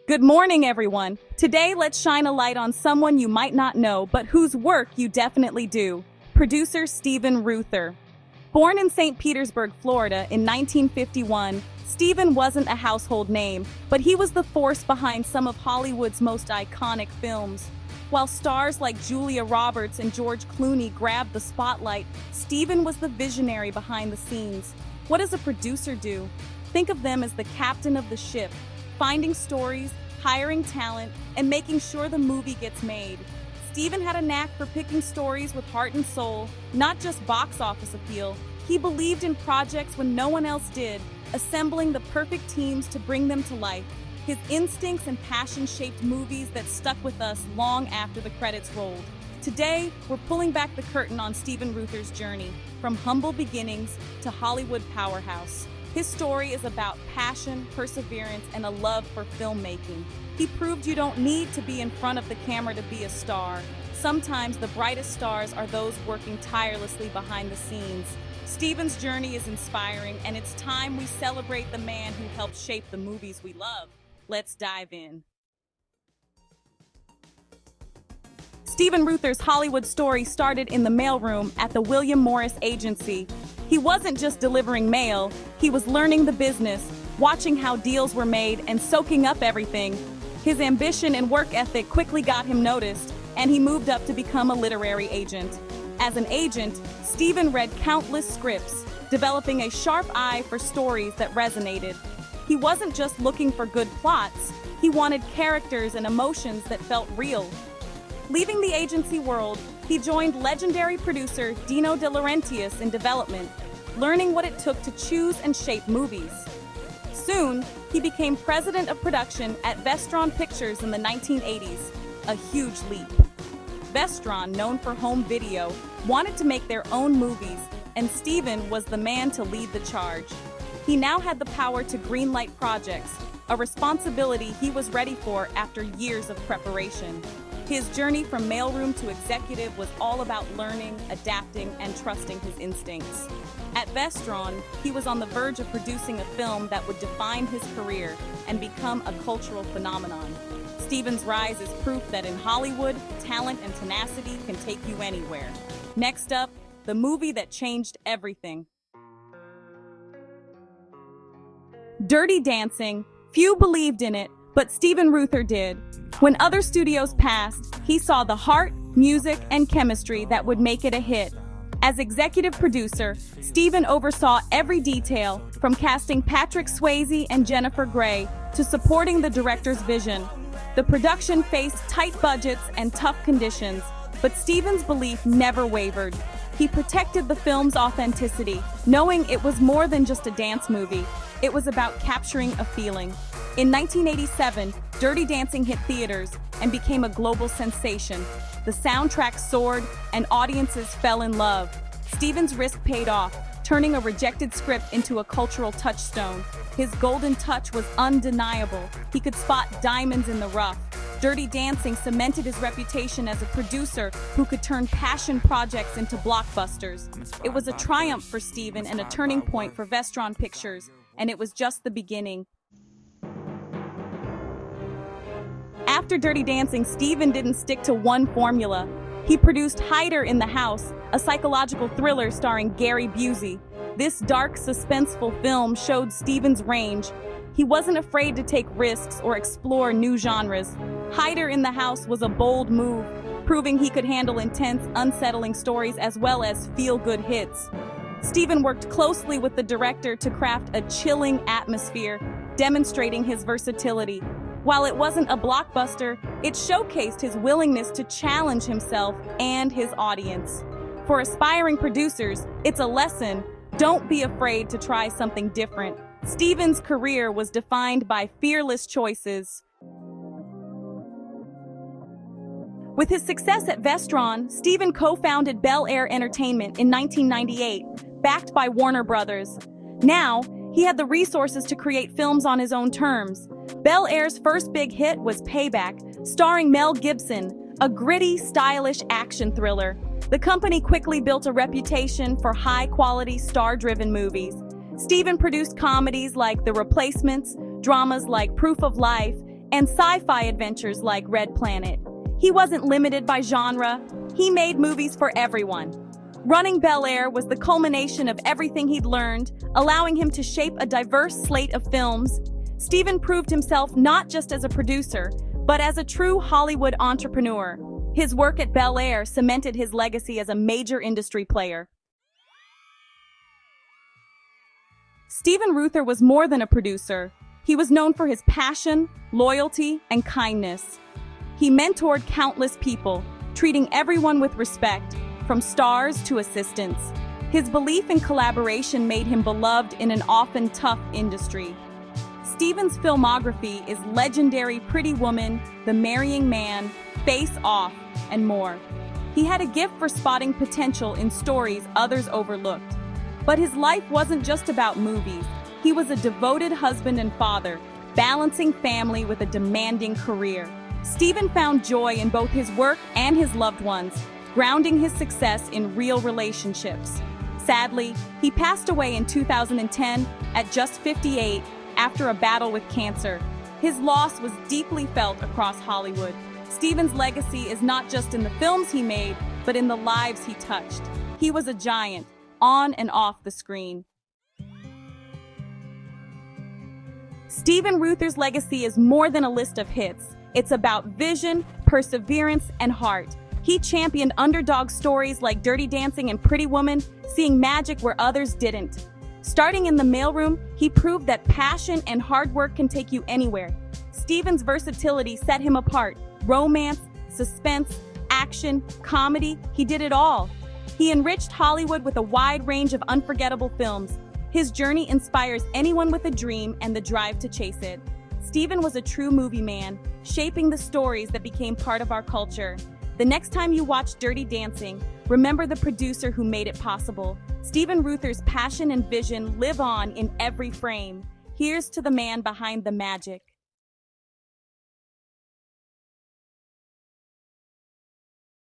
Good morning, everyone. Today, let's shine a light on someone you might not know, but whose work you definitely do. Producer Steven Reuther. Born in St. Petersburg, Florida in 1951, Steven wasn't a household name, but he was the force behind some of Hollywood's most iconic films. While stars like Julia Roberts and George Clooney grabbed the spotlight, Steven was the visionary behind the scenes. What does a producer do? Think of them as the captain of the ship, finding stories, hiring talent, and making sure the movie gets made. Steven had a knack for picking stories with heart and soul, not just box office appeal. He believed in projects when no one else did, assembling the perfect teams to bring them to life. His instincts and passion shaped movies that stuck with us long after the credits rolled. Today, we're pulling back the curtain on Steven Reuther's journey, from humble beginnings to Hollywood powerhouse. His story is about passion, perseverance, and a love for filmmaking. He proved you don't need to be in front of the camera to be a star. Sometimes the brightest stars are those working tirelessly behind the scenes. Steven's journey is inspiring, and it's time we celebrate the man who helped shape the movies we love. Let's dive in. Steven Reuther's Hollywood story started in the mailroom at the William Morris Agency. He wasn't just delivering mail, he was learning the business, watching how deals were made, and soaking up everything. His ambition and work ethic quickly got him noticed, and he moved up to become a literary agent. As an agent, Steven read countless scripts, developing a sharp eye for stories that resonated. He wasn't just looking for good plots, he wanted characters and emotions that felt real. Leaving the agency world, he joined legendary producer Dino De Laurentiis in development, learning what it took to choose and shape movies. Soon, he became president of production at Vestron Pictures in the 1980s, a huge leap. Vestron, known for home video, wanted to make their own movies, and Steven was the man to lead the charge. He now had the power to greenlight projects, a responsibility he was ready for after years of preparation. His journey from mailroom to executive was all about learning, adapting, and trusting his instincts. At Vestron, he was on the verge of producing a film that would define his career and become a cultural phenomenon. Steven's rise is proof that in Hollywood, talent and tenacity can take you anywhere. Next up, the movie that changed everything. Dirty Dancing. Few believed in it, but Steven Reuther did. When other studios passed, he saw the heart, music, and chemistry that would make it a hit. As executive producer, Steven oversaw every detail, from casting Patrick Swayze and Jennifer Grey to supporting the director's vision. The production faced tight budgets and tough conditions, but Steven's belief never wavered. He protected the film's authenticity, knowing it was more than just a dance movie. It was about capturing a feeling. In 1987, Dirty Dancing hit theaters and became a global sensation. The soundtrack soared and audiences fell in love. Steven's risk paid off, turning a rejected script into a cultural touchstone. His golden touch was undeniable. He could spot diamonds in the rough. Dirty Dancing cemented his reputation as a producer who could turn passion projects into blockbusters. It was a triumph for Steven and a turning point for Vestron Pictures, and it was just the beginning. After Dirty Dancing, Steven didn't stick to one formula. He produced Hider in the House, a psychological thriller starring Gary Busey. This dark, suspenseful film showed Steven's range. He wasn't afraid to take risks or explore new genres. Hider in the House was a bold move, proving he could handle intense, unsettling stories as well as feel-good hits. Steven worked closely with the director to craft a chilling atmosphere, demonstrating his versatility. While it wasn't a blockbuster, it showcased his willingness to challenge himself and his audience. For aspiring producers, it's a lesson. Don't be afraid to try something different. Steven's career was defined by fearless choices. With his success at Vestron, Steven co-founded Bel Air Entertainment in 1998, backed by Warner Brothers. Now, he had the resources to create films on his own terms. Bel Air's first big hit was Payback, starring Mel Gibson, a gritty, stylish action thriller. The company quickly built a reputation for high-quality, star-driven movies. Steven produced comedies like The Replacements, dramas like Proof of Life, and sci-fi adventures like Red Planet. He wasn't limited by genre. He made movies for everyone. Running Bel Air was the culmination of everything he'd learned, allowing him to shape a diverse slate of films. Steven proved himself not just as a producer, but as a true Hollywood entrepreneur. His work at Bel Air cemented his legacy as a major industry player. Steven Reuther was more than a producer. He was known for his passion, loyalty, and kindness. He mentored countless people, treating everyone with respect, from stars to assistants. His belief in collaboration made him beloved in an often tough industry. Steven's filmography is legendary Pretty Woman, The Marrying Man, Face Off, and more. He had a gift for spotting potential in stories others overlooked. But his life wasn't just about movies. He was a devoted husband and father, balancing family with a demanding career. Steven found joy in both his work and his loved ones, grounding his success in real relationships. Sadly, he passed away in 2010 at just 58 after a battle with cancer. His loss was deeply felt across Hollywood. Steven's legacy is not just in the films he made, but in the lives he touched. He was a giant, on and off the screen. Steven Reuther's legacy is more than a list of hits. It's about vision, perseverance, and heart. He championed underdog stories like Dirty Dancing and Pretty Woman, seeing magic where others didn't. Starting in the mailroom, he proved that passion and hard work can take you anywhere. Steven's versatility set him apart. Romance, suspense, action, comedy, he did it all. He enriched Hollywood with a wide range of unforgettable films. His journey inspires anyone with a dream and the drive to chase it. Steven was a true movie man, shaping the stories that became part of our culture. The next time you watch Dirty Dancing, remember the producer who made it possible. Steven Reuther's passion and vision live on in every frame. Here's to the man behind the magic.